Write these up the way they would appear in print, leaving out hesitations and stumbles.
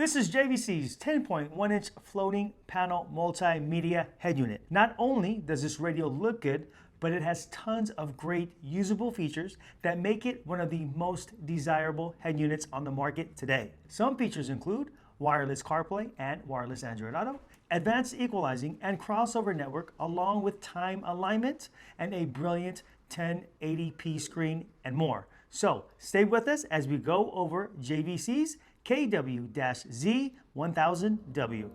This is JVC's 10.1-inch floating panel multimedia head unit. Not only does this radio look good, but it has tons of great usable features that make it one of the most desirable head units on the market today. Some features include wireless CarPlay and wireless Android Auto, advanced equalizing and crossover network along with time alignment, and a brilliant 1080p screen and more. So stay with us as we go over JVC's KW-Z1000W.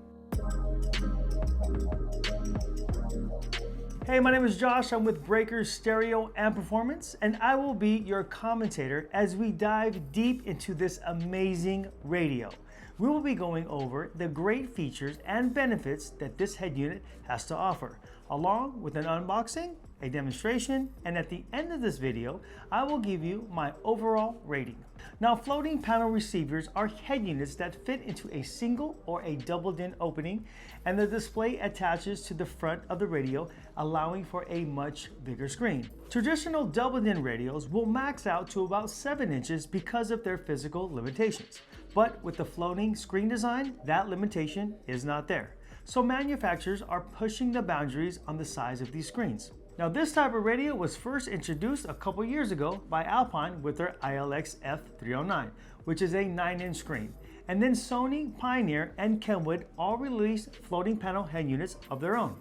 Hey, my name is Josh. I'm with Breakers Stereo and Performance, and I will be your commentator as we dive deep into this amazing radio. We will be going over the great features and benefits that this head unit has to offer, along with an unboxing, a demonstration, and at the end of this video, I will give you my overall rating. Now, floating panel receivers are head units that fit into a single or a double-din opening, and the display attaches to the front of the radio, allowing for a much bigger screen. Traditional double-din radios will max out to about 7 inches because of their physical limitations. But with the floating screen design, that limitation is not there. So manufacturers are pushing the boundaries on the size of these screens. Now, this type of radio was first introduced a couple years ago by Alpine with their ILX F309, which is a 9-inch screen. And then Sony, Pioneer, and Kenwood all released floating panel head units of their own.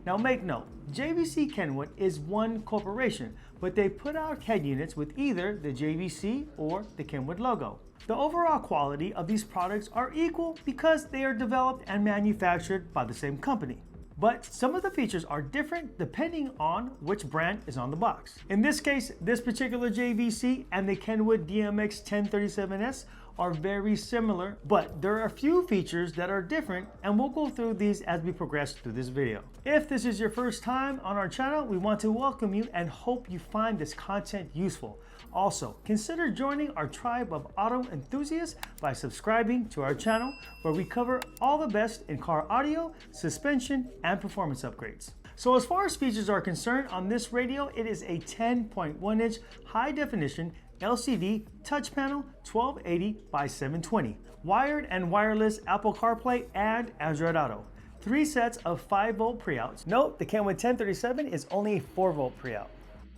Now make note, JVC Kenwood is one corporation, but they put out head units with either the JVC or the Kenwood logo. The overall quality of these products are equal because they are developed and manufactured by the same company. But some of the features are different depending on which brand is on the box. In this case, this particular JVC and the Kenwood DMX 1037S are very similar, but there are a few features that are different, and we'll go through these as we progress through this video. If this is your first time on our channel, we want to welcome you and hope you find this content useful. Also, consider joining our tribe of auto enthusiasts by subscribing to our channel, where we cover all the best in car audio, suspension, and performance upgrades. So as far as features are concerned, on this radio, it is a 10.1-inch high-definition LCD touch panel 1280 by 720, wired and wireless Apple CarPlay and Android Auto, 3 sets of 5-volt preouts. Note, the Kenwood 1037 is only a 4-volt preout,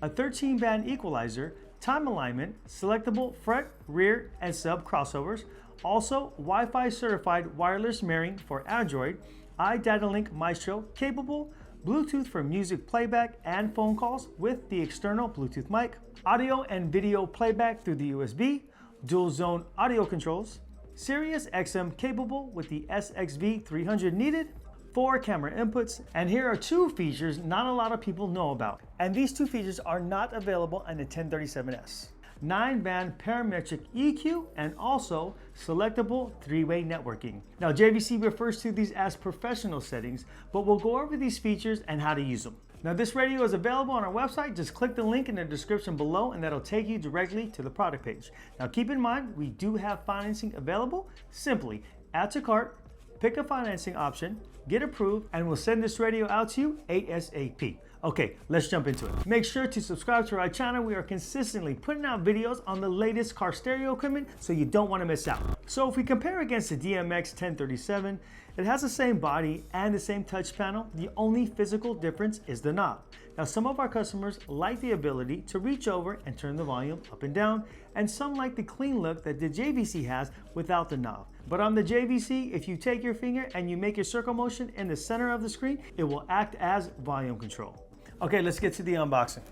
a 13-band equalizer, time alignment, selectable front, rear, and sub crossovers, also Wi-Fi certified wireless mirroring for Android, iDataLink Maestro capable, Bluetooth for music playback and phone calls with the external Bluetooth mic, audio and video playback through the USB, dual zone audio controls, Sirius XM capable with the SXV 300 needed, 4 camera inputs, and here are 2 features not a lot of people know about. And these 2 features are not available on the 1037S. 9-band Parametric EQ and also selectable 3-way networking. Now, JVC refers to these as professional settings, but we'll go over these features and how to use them. Now, this radio is available on our website. Just click the link in the description below and that'll take you directly to the product page. Now, keep in mind, we do have financing available. Simply add to cart, pick a financing option, get approved, and we'll send this radio out to you ASAP. Okay, let's jump into it. Make sure to subscribe to our channel. We are consistently putting out videos on the latest car stereo equipment, so you don't want to miss out. So if we compare against the DMX 1037, it has the same body and the same touch panel. The only physical difference is the knob. Now, some of our customers like the ability to reach over and turn the volume up and down, and some like the clean look that the JVC has without the knob. But on the JVC, if you take your finger and you make a circle motion in the center of the screen, it will act as volume control. Okay, let's get to the unboxing.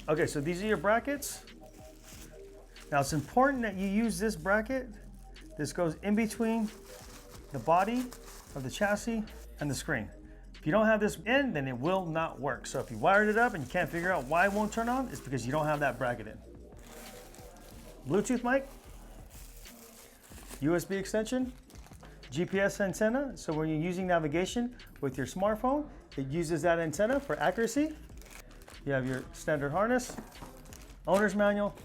Okay, so these are your brackets. Now, it's important that you use this bracket. This goes in between the body of the chassis and the screen. If you don't have this in, then it will not work. So if you wired it up and you can't figure out why it won't turn on, it's because you don't have that bracket in. Bluetooth mic, USB extension, GPS antenna, so when you're using navigation with your smartphone, it uses that antenna for accuracy. You have your standard harness, owner's manual.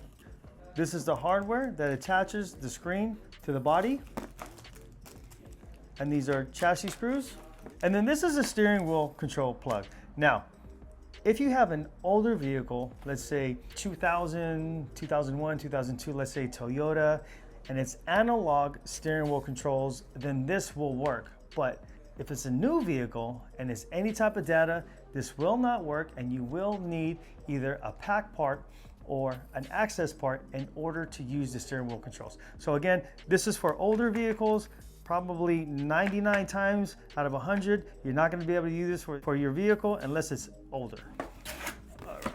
This is the hardware that attaches the screen to the body. And these are chassis screws. And then this is a steering wheel control plug. Now, if you have an older vehicle, let's say 2000, 2001, 2002, let's say Toyota, and it's analog steering wheel controls, then this will work. But if it's a new vehicle and it's any type of data, this will not work, and you will need either a pack part or an access part in order to use the steering wheel controls. So again, this is for older vehicles. Probably 99 times out of 100, you're not going to be able to use this for your vehicle unless it's older. All right.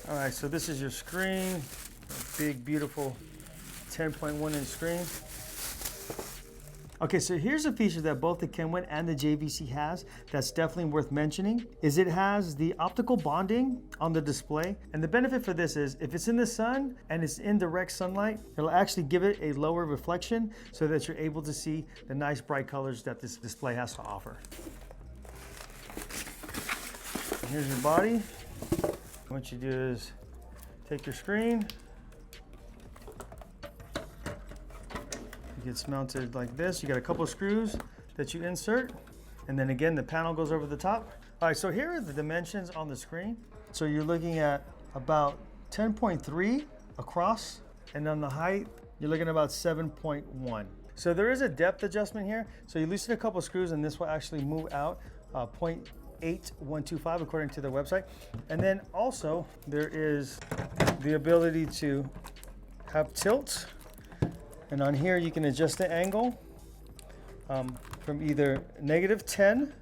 All right, so this is your screen, a big, beautiful 10.1-inch screen. Okay, so here's a feature that both the Kenwood and the JVC has that's definitely worth mentioning, is it has the optical bonding on the display. And the benefit for this is if it's in the sun and it's in direct sunlight, it'll actually give it a lower reflection so that you're able to see the nice bright colors that this display has to offer. And here's your body. What you do is take your screen, gets mounted like this. You got a couple of screws that you insert, and then again the panel goes over the top. All right, so here are the dimensions on the screen. So you're looking at about 10.3 across, and on the height you're looking at about 7.1. So there is a depth adjustment here. So you loosen a couple of screws and this will actually move out 0.8125 according to their website. And then also there is the ability to have tilt. And on here, you can adjust the angle from either -10,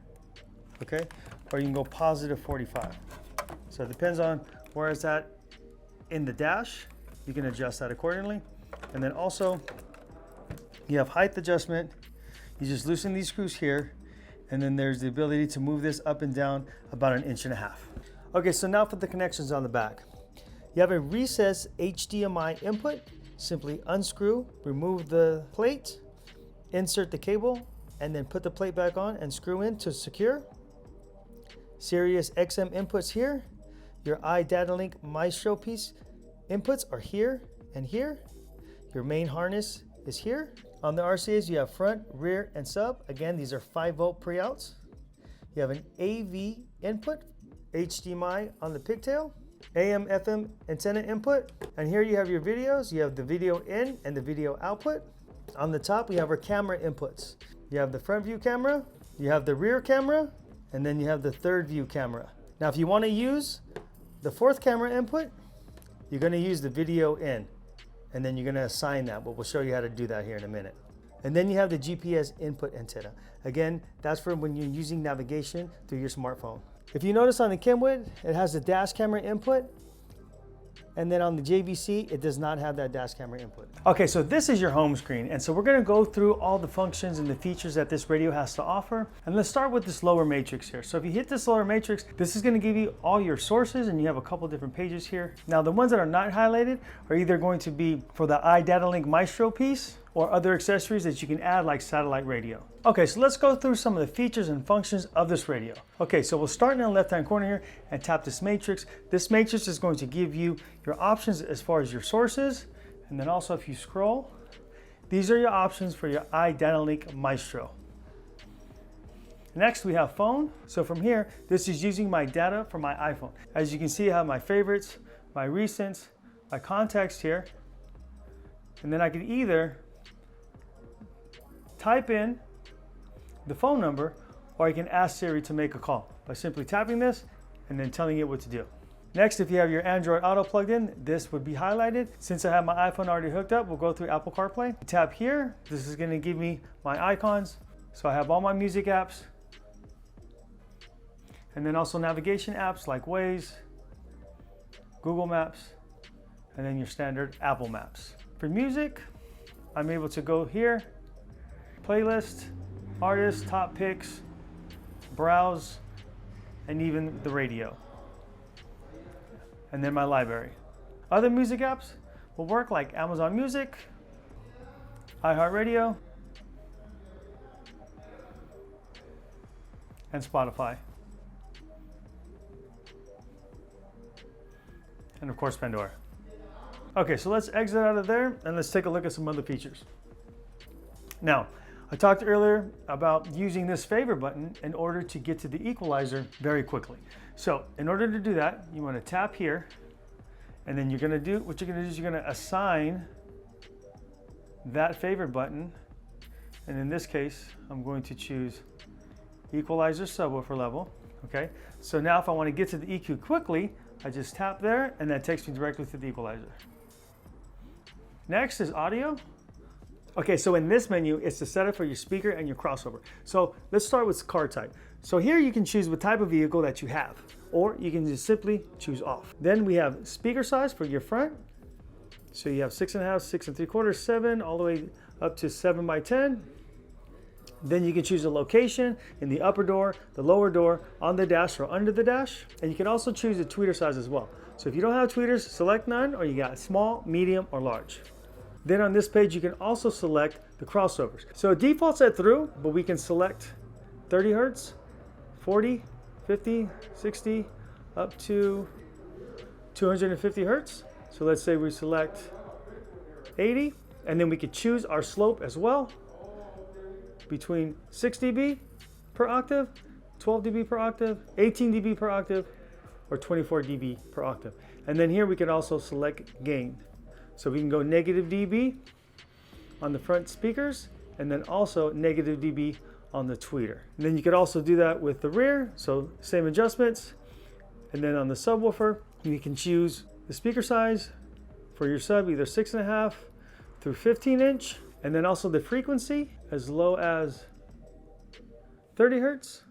okay, or you can go +45. So it depends on where it's at in the dash. You can adjust that accordingly. And then also, you have height adjustment. You just loosen these screws here, and then there's the ability to move this up and down about 1.5 inches. Okay, so now for the connections on the back. You have a recessed HDMI input. Simply unscrew, remove the plate, insert the cable, and then put the plate back on and screw in to secure. Sirius XM inputs here. Your iDataLink Maestro piece inputs are here and here. Your main harness is here. On the RCAs, you have front, rear, and sub. Again, these are 5-volt preouts. You have an AV input, HDMI on the pigtail. AM, FM antenna input. And here you have your videos. You have the video in and the video output. On the top, we have our camera inputs. You have the front view camera, you have the rear camera, and then you have the third view camera. Now, if you want to use the fourth camera input, you're going to use the video in, and then you're going to assign that, but we'll show you how to do that here in a minute. And then you have the GPS input antenna. Again, that's for when you're using navigation through your smartphone. If you notice on the Kenwood, it has the dash camera input, and then on the JVC, it does not have that dash camera input. Okay, so this is your home screen, and so we're gonna go through all the functions and the features that this radio has to offer. And let's start with this lower matrix here. So if you hit this lower matrix, this is gonna give you all your sources, and you have a couple different pages here. Now, the ones that are not highlighted are either going to be for the iDataLink Maestro piece, or other accessories that you can add like satellite radio. Okay, so let's go through some of the features and functions of this radio. Okay, so we'll start in the left-hand corner here and tap this matrix. This matrix is going to give you your options as far as your sources. And then also if you scroll, these are your options for your iDataLink Maestro. Next, we have phone. So from here, this is using my data from my iPhone. As you can see, I have my favorites, my recents, my contacts here. And then I can either type in the phone number, or I can ask Siri to make a call by simply tapping this and then telling it what to do. Next, if you have your Android Auto plugged in, this would be highlighted. Since I have my iPhone already hooked up, we'll go through Apple CarPlay. Tap here, this is gonna give me my icons. So I have all my music apps, and then also navigation apps like Waze, Google Maps, and then your standard Apple Maps. For music, I'm able to go here, playlist, artists, top picks, browse, and even the radio. And then my library. Other music apps will work like Amazon Music, iHeartRadio, and Spotify. And of course, Pandora. Okay, so let's exit out of there and let's take a look at some other features. Now, I talked earlier about using this favor button in order to get to the equalizer very quickly. So in order to do that, you want to tap here, And then what you're gonna do is you're gonna assign that favorite button. And in this case, I'm going to choose equalizer subwoofer level, okay? So now if I wanna get to the EQ quickly, I just tap there and that takes me directly to the equalizer. Next is audio. Okay, so in this menu, it's the setup for your speaker and your crossover. So let's start with car type. So here you can choose what type of vehicle that you have, or you can just simply choose off. Then we have speaker size for your front. So you have 6.5, 6 3/4, 7, all the way up to 7 by 10. Then you can choose a location in the upper door, the lower door, on the dash or under the dash. And you can also choose the tweeter size as well. So if you don't have tweeters, select none, or you got small, medium, or large. Then on this page, you can also select the crossovers. So it defaults at through, but we can select 30 Hertz, 40, 50, 60, up to 250 Hertz. So let's say we select 80, and then we could choose our slope as well, between 6 dB per octave, 12 dB per octave, 18 dB per octave, or 24 dB per octave. And then here we can also select gain. So we can go negative dB on the front speakers, and then also negative dB on the tweeter. And then you could also do that with the rear, so same adjustments. And then on the subwoofer, you can choose the speaker size for your sub, either 6.5 through 15 inch, and then also the frequency as low as 30 Hertz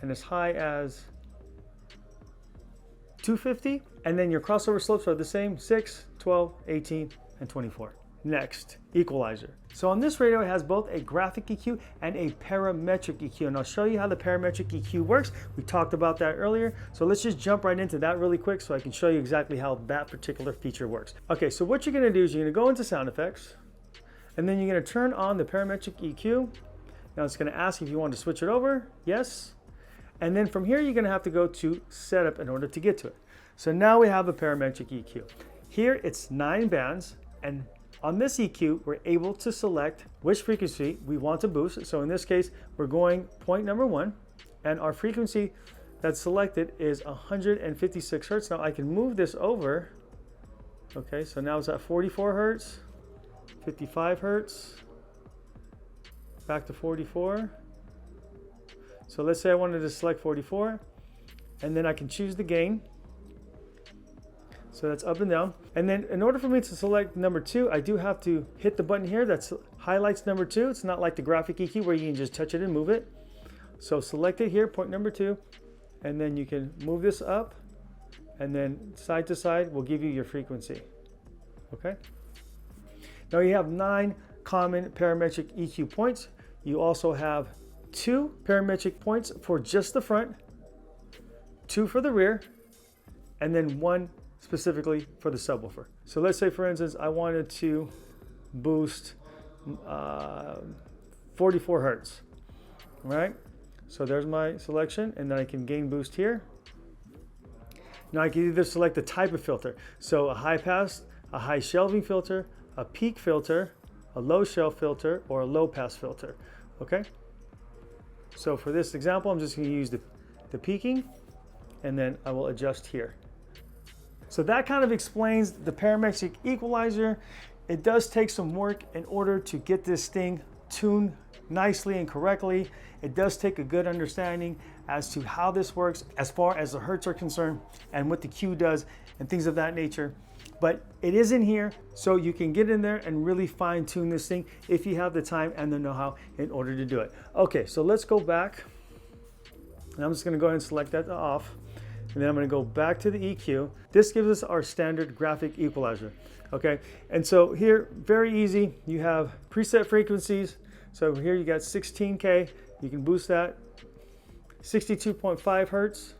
and as high as 250. And then your crossover slopes are the same, 6, 12, 18, and 24. Next, equalizer. So on this radio, it has both a graphic EQ and a parametric EQ, and I'll show you how the parametric EQ works. We talked about that earlier, so let's just jump right into that really quick so I can show you exactly how that particular feature works. Okay, so what you're gonna do is you're gonna go into sound effects, and then you're gonna turn on the parametric EQ. Now it's gonna ask if you want to switch it over, yes. And then from here, you're gonna have to go to setup in order to get to it. So now we have a parametric EQ. Here it's 9 bands, and on this EQ, we're able to select which frequency we want to boost. So in this case, we're going point number 1, and our frequency that's selected is 156 Hertz. Now I can move this over. Okay, so now it's at 44 Hertz, 55 Hertz, back to 44. So let's say I wanted to select 44, and then I can choose the gain. So that's up and down. And then in order for me to select number 2, I do have to hit the button here that highlights number 2. It's not like the graphic EQ where you can just touch it and move it. So select it here, point number 2, and then you can move this up, and then side to side will give you your frequency. Okay? Now you have 9 common parametric EQ points. You also have 2 parametric points for just the front, 2 for the rear, and then 1 specifically for the subwoofer. So let's say, for instance, I wanted to boost 44 Hertz, right? So there's my selection, and then I can gain boost here. Now I can either select the type of filter. So a high pass, a high shelving filter, a peak filter, a low shelf filter, or a low pass filter, okay? So for this example, I'm just gonna use the peaking, and then I will adjust here. So that kind of explains the parametric equalizer. It does take some work in order to get this thing tuned nicely and correctly. It does take a good understanding as to how this works as far as the Hertz are concerned and what the Q does and things of that nature. But it is in here, so you can get in there and really fine tune this thing if you have the time and the know-how in order to do it. Okay, so let's go back. And I'm just gonna go ahead and select that off. And then I'm gonna go back to the EQ. This gives us our standard graphic equalizer, okay? And so here, very easy, you have preset frequencies. So here you got 16K, you can boost that, 62.5 Hertz,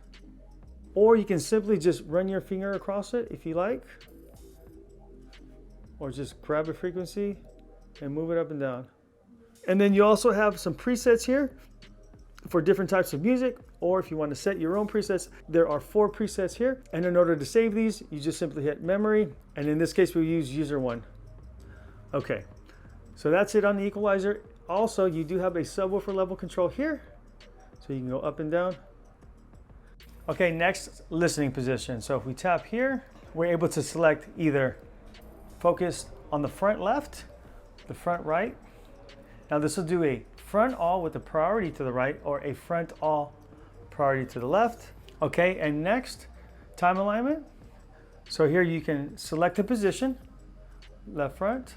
or you can simply just run your finger across it if you like, or just grab a frequency and move it up and down. And then you also have some presets here for different types of music, or if you want to set your own presets, there are 4 presets here. And in order to save these, you just simply hit memory. And in this case, we use user 1. Okay, so that's it on the equalizer. Also, you do have a subwoofer level control here. So you can go up and down. Okay, next, listening position. So if we tap here, we're able to select either focus on the front left, the front right. Now this will do a front all with a priority to the right, or a front all priority to the left. Okay, and next, time alignment. So here you can select the position, left front,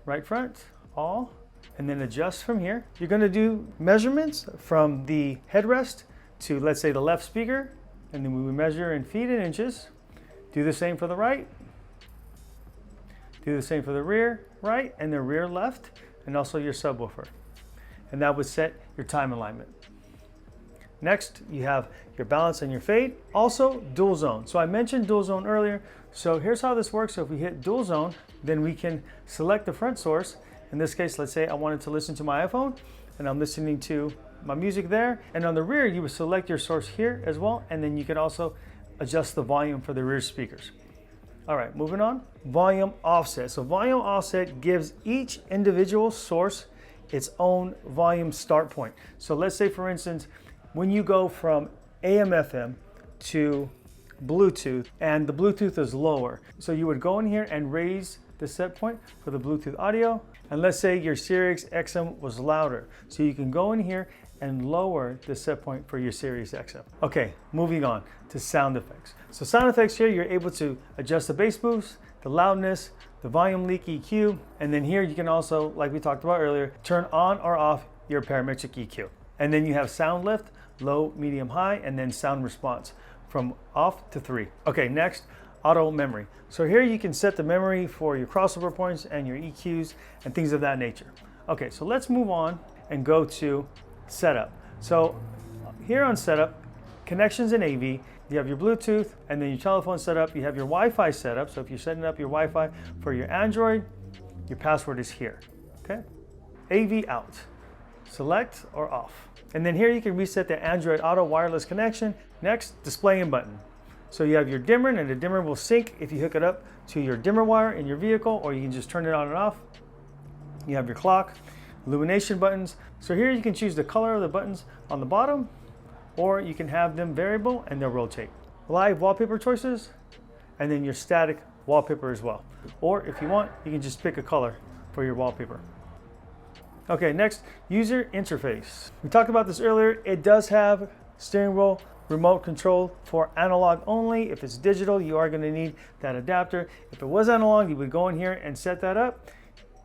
right front, all, and then adjust from here. You're gonna do measurements from the headrest to, let's say, the left speaker, and then we would measure in feet and inches. Do the same for the right. Do the same for the rear right and the rear left, and also your subwoofer. And that would set your time alignment. Next, you have your balance and your fade. Also, dual zone. So I mentioned dual zone earlier. So here's how this works. So if we hit dual zone, then we can select the front source. In this case, let's say I wanted to listen to my iPhone, and I'm listening to my music there. And on the rear, you would select your source here as well. And then you can also adjust the volume for the rear speakers. All right, moving on. Volume offset. So volume offset gives each individual source its own volume start point. So let's say, for instance, when you go from AM/FM to Bluetooth, and the Bluetooth is lower, so you would go in here and raise the set point for the Bluetooth audio. And let's say your Sirius XM was louder, so you can go in here and lower the set point for your Sirius XM. Okay, moving on to sound effects. So sound effects here, you're able to adjust the bass boost, the loudness, the volume leak EQ, and then here you can also, like we talked about earlier, turn on or off your parametric EQ. And then you have sound lift, low, medium, high, and then sound response from off to 3. Okay, next, auto memory. So here you can set the memory for your crossover points and your EQs and things of that nature. Okay, so let's move on and go to setup. So here on setup, connections and AV, you have your Bluetooth, and then your telephone setup, you have your Wi-Fi setup. So if you're setting up your Wi-Fi for your Android, your password is here, okay? AV out, select or off. And then here you can reset the Android Auto wireless connection. Next, display and button. So you have your dimmer, and the dimmer will sync if you hook it up to your dimmer wire in your vehicle, or you can just turn it on and off. You have your clock, illumination buttons. So here you can choose the color of the buttons on the bottom, or you can have them variable and they'll rotate. Live wallpaper choices, and then your static wallpaper as well. Or if you want, you can just pick a color for your wallpaper. Okay, next, user interface. We talked about this earlier. It does have steering wheel remote control for analog only. If it's digital, you are gonna need that adapter. If it was analog, you would go in here and set that up.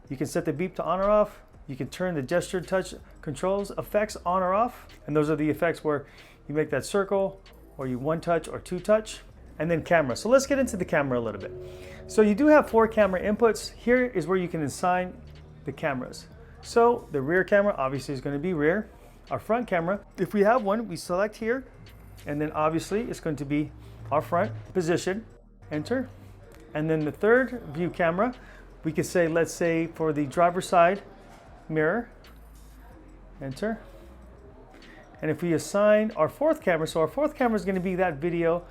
You can set the beep to on or off. You can turn the gesture touch controls effects on or off. And those are the effects where you make that circle, or you one touch or two touch. And then camera. So let's get into the camera a little bit. So you do have 4 camera inputs. Here is where you can assign the cameras. So the rear camera obviously is going to be rear. Our front camera, if we have one, we select here, and then obviously it's going to be our front position, enter. And then the third view camera, we could say, let's say for the driver's side mirror, enter. And if we assign our fourth camera, so our fourth camera is going to be that video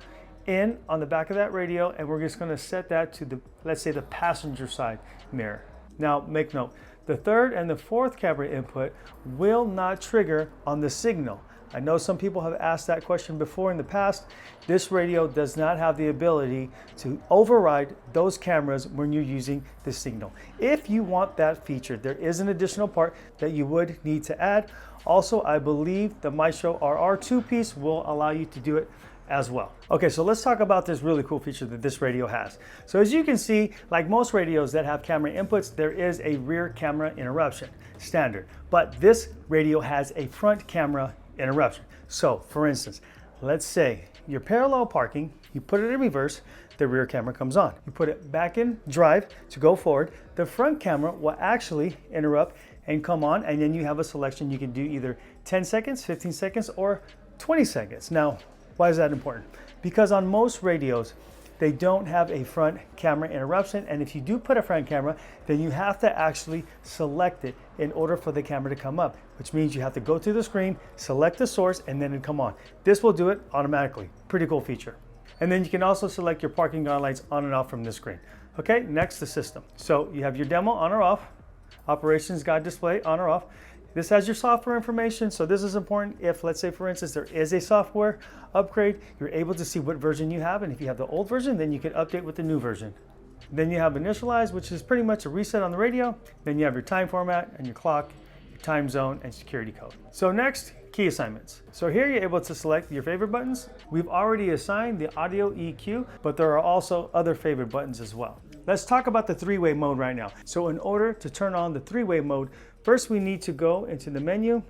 in on the back of that radio, and we're just going to set that to the, let's say, the passenger side mirror. Now make note, the third and the fourth camera input will not trigger on the signal. I know some people have asked that question before in the past. This radio does not have the ability to override those cameras when you're using the signal. If you want that feature, there is an additional part that you would need to add. Also, I believe the Maestro RR2 piece will allow you to do it as well. Okay, so let's talk about this really cool feature that this radio has. So as you can see, like most radios that have camera inputs, there is a rear camera interruption, standard. But this radio has a front camera interruption. So for instance, let's say you're parallel parking, you put it in reverse, the rear camera comes on. You put it back in drive to go forward, the front camera will actually interrupt and come on, and then you have a selection. You can do either 10 seconds, 15 seconds, or 20 seconds. Now, why is that important? Because on most radios, they don't have a front camera interruption, and if you do put a front camera, then you have to actually select it in order for the camera to come up, which means you have to go to the screen, select the source, and then it come on. This will do it automatically. Pretty cool feature. And then you can also select your parking guidelines on and off from this screen. Okay, next, the system. So you have your demo on or off, operations guide display on or off, This has your software information, so this is important. If, let's say, for instance, there is a software upgrade, you're able to see what version you have, and if you have the old version, then you can update with the new version. Then you have initialize, which is pretty much a reset on the radio. Then you have your time format and your clock, your time zone, and security code. So next, key assignments. So here you're able to select your favorite buttons. We've already assigned the audio EQ, but there are also other favorite buttons as well. Let's talk about the three-way mode right now. So in order to turn on the three-way mode, first we need to go into the menu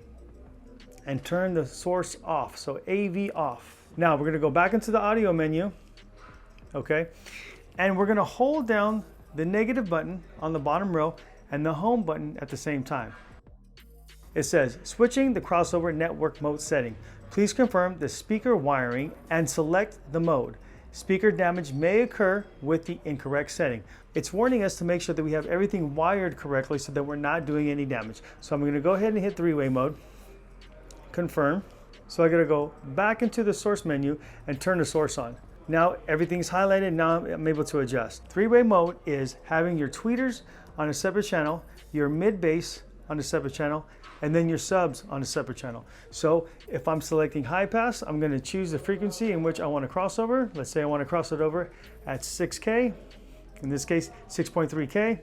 and turn the source off, so AV off. Now we're gonna go back into the audio menu, okay? And we're gonna hold down the negative button on the bottom row and the home button at the same time. It says, switching the crossover network mode setting. Please confirm the speaker wiring and select the mode. Speaker damage may occur with the incorrect setting. It's warning us to make sure that we have everything wired correctly so that we're not doing any damage. So I'm going to go ahead and hit three-way mode, confirm. So I'm going to go back into the source menu and turn the source on. Now everything's highlighted, now I'm able to adjust. Three-way mode is having your tweeters on a separate channel, your mid-bass on a separate channel, and then your subs on a separate channel. So if I'm selecting high pass, I'm gonna choose the frequency in which I want to cross over. Let's say I want to cross it over at 6K, in this case 6.3K,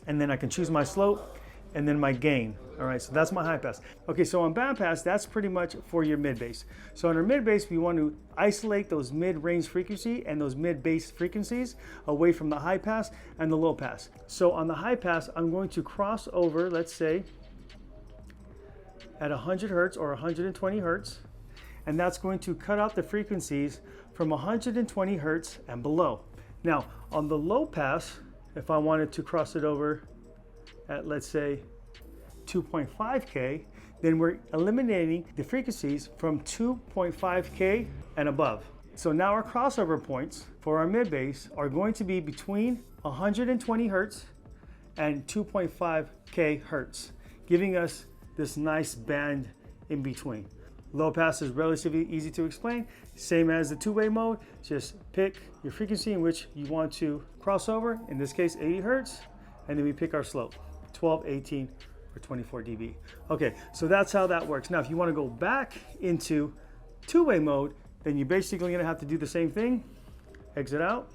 and then I can choose my slope and then my gain. All right, so that's my high pass. Okay, so on band pass, that's pretty much for your mid bass. So on our mid bass, we want to isolate those mid range frequency and those mid bass frequencies away from the high pass and the low pass. So on the high pass, I'm going to cross over, let's say, at 100 hertz or 120 hertz, and that's going to cut out the frequencies from 120 hertz and below. Now, on the low pass, if I wanted to cross it over at, let's say, 2.5K, then we're eliminating the frequencies from 2.5K and above. So now our crossover points for our mid-bass are going to be between 120 hertz and 2.5K hertz, giving us this nice band in between. Low pass is relatively easy to explain. Same as the two-way mode, just pick your frequency in which you want to cross over, in this case 80 hertz, and then we pick our slope, 12, 18, or 24 dB. Okay, so that's how that works. Now if you want to go back into two-way mode, then you're basically going to have to do the same thing. Exit out,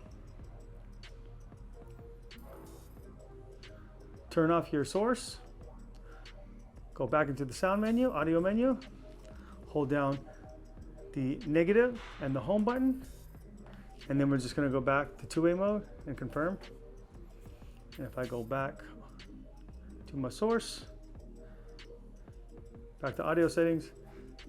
turn off your source, go back into the sound menu, audio menu, hold down the negative and the home button, and then we're just going to go back to two-way mode and confirm. And if I go back to my source, back to audio settings,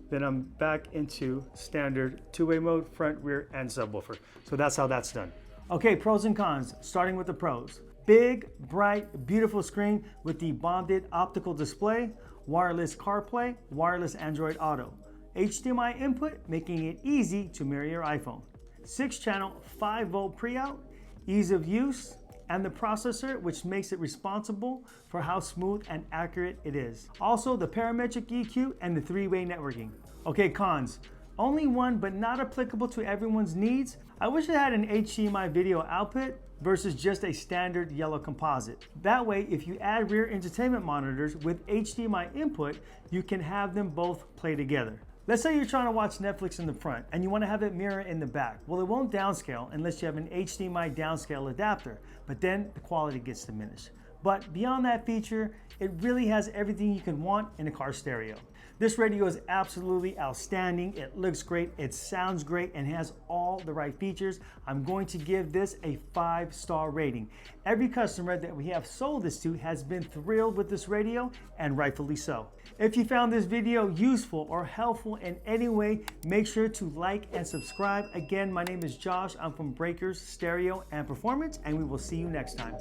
then I'm back into standard two-way mode, front, rear, and subwoofer. So that's how that's done. Okay, pros and cons, starting with the pros. Big, bright, beautiful screen with the bonded optical display, wireless CarPlay, wireless Android Auto, HDMI input, making it easy to mirror your iPhone. 6-channel 5-volt pre-out, ease of use, and the processor, which makes it responsible for how smooth and accurate it is. Also, the parametric EQ and the three-way networking. Okay, cons. Only one, but not applicable to everyone's needs. I wish it had an HDMI video output versus just a standard yellow composite. That way, if you add rear entertainment monitors with HDMI input, you can have them both play together. Let's say you're trying to watch Netflix in the front and you want to have it mirror in the back. Well, it won't downscale unless you have an HDMI downscale adapter, but then the quality gets diminished. But beyond that feature, it really has everything you can want in a car stereo. This radio is absolutely outstanding. It looks great, it sounds great, and has all the right features. I'm going to give this a 5-star rating. Every customer that we have sold this to has been thrilled with this radio, and rightfully so. If you found this video useful or helpful in any way, make sure to like and subscribe. Again, my name is Josh. I'm from Breakers Stereo and Performance, and we will see you next time.